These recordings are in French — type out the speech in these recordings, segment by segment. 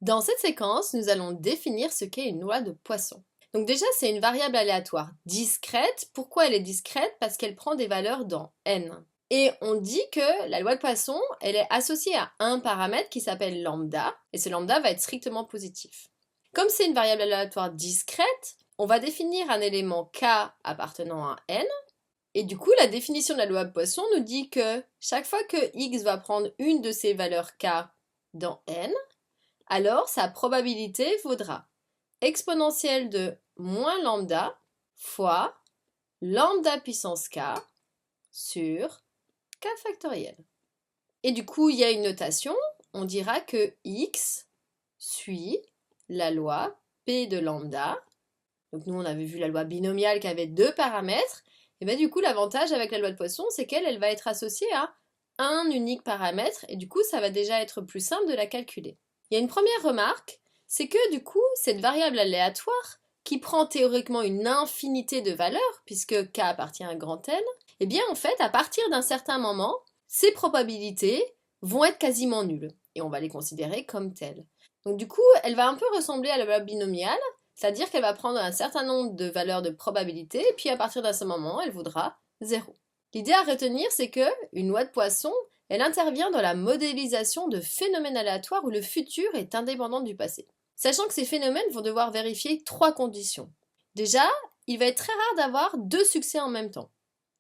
Dans cette séquence, nous allons définir ce qu'est une loi de Poisson. Donc déjà, c'est une variable aléatoire discrète. Pourquoi elle est discrète? Parce qu'elle prend des valeurs dans n. Et on dit que la loi de Poisson, elle est associée à un paramètre qui s'appelle lambda, et ce lambda va être strictement positif. Comme c'est une variable aléatoire discrète, on va définir un élément k appartenant à n, et du coup, la définition de la loi de Poisson nous dit que chaque fois que x va prendre une de ces valeurs k dans n, alors sa probabilité vaudra exponentielle de moins lambda fois lambda puissance k sur k factoriel. Et du coup, il y a une notation, on dira que x suit la loi p de lambda. Donc nous, on avait vu la loi binomiale qui avait deux paramètres. Et bien du coup, l'avantage avec la loi de Poisson, c'est qu'elle va être associée à un unique paramètre. Et du coup, ça va déjà être plus simple de la calculer. Il y a une première remarque, c'est que du coup, cette variable aléatoire, qui prend théoriquement une infinité de valeurs, puisque k appartient à grand N, eh bien en fait, à partir d'un certain moment, ces probabilités vont être quasiment nulles. Et on va les considérer comme telles. Donc du coup, elle va un peu ressembler à la loi binomiale, c'est-à-dire qu'elle va prendre un certain nombre de valeurs de probabilité, et puis à partir de ce moment, elle vaudra 0. L'idée à retenir, c'est que une loi de Poisson, elle intervient dans la modélisation de phénomènes aléatoires où le futur est indépendant du passé. Sachant que ces phénomènes vont devoir vérifier trois conditions. Déjà, il va être très rare d'avoir deux succès en même temps.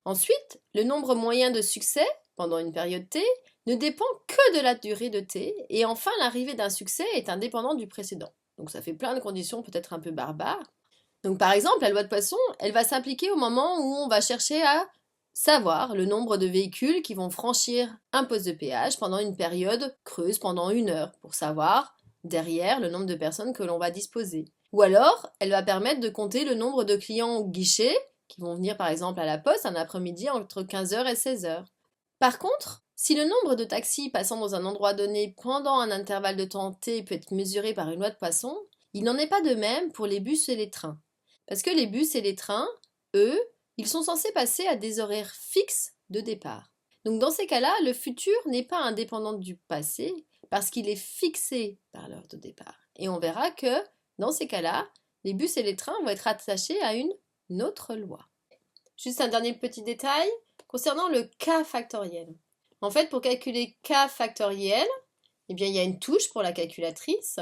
Ensuite, le nombre moyen de succès pendant une période t ne dépend que de la durée de t, et enfin l'arrivée d'un succès est indépendante du précédent. Donc ça fait plein de conditions peut-être un peu barbares. Donc par exemple, la loi de Poisson, elle va s'appliquer au moment où on va chercher à savoir le nombre de véhicules qui vont franchir un poste de péage pendant une période creuse pendant 1 heure, pour savoir derrière le nombre de personnes que l'on va disposer. Ou alors, elle va permettre de compter le nombre de clients au guichet qui vont venir par exemple à la poste un après-midi entre 15 heures et 16 heures. Par contre, si le nombre de taxis passant dans un endroit donné pendant un intervalle de temps t peut être mesuré par une loi de Poisson, il n'en est pas de même pour les bus et les trains. Parce que les bus et les trains, eux, ils sont censés passer à des horaires fixes de départ. Donc dans ces cas-là, le futur n'est pas indépendant du passé parce qu'il est fixé par l'heure de départ. Et on verra que dans ces cas-là, les bus et les trains vont être attachés à une autre loi. Juste un dernier petit détail concernant le k factoriel. En fait, pour calculer k factoriel, eh bien, il y a une touche pour la calculatrice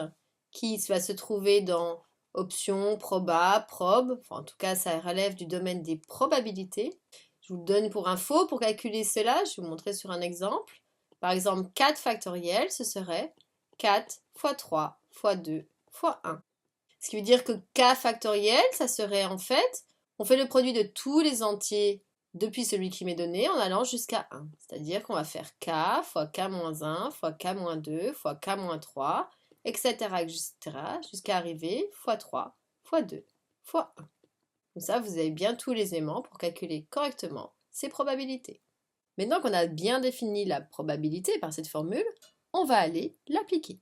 qui va se trouver dans option, proba, probe. Enfin, en tout cas, ça relève du domaine des probabilités. Je vous le donne pour info. Pour calculer cela, je vais vous montrer sur un exemple. Par exemple, 4 factoriel, ce serait 4 fois 3 fois 2 fois 1. Ce qui veut dire que k factoriel, ça serait en fait, on fait le produit de tous les entiers depuis celui qui m'est donné en allant jusqu'à 1. C'est-à-dire qu'on va faire k fois k-1 fois k-2 fois k-3, etc., etc., jusqu'à arriver fois 3 fois 2 fois 1. Comme ça, vous avez bien tous les aimants pour calculer correctement ces probabilités. Maintenant qu'on a bien défini la probabilité par cette formule, on va aller l'appliquer.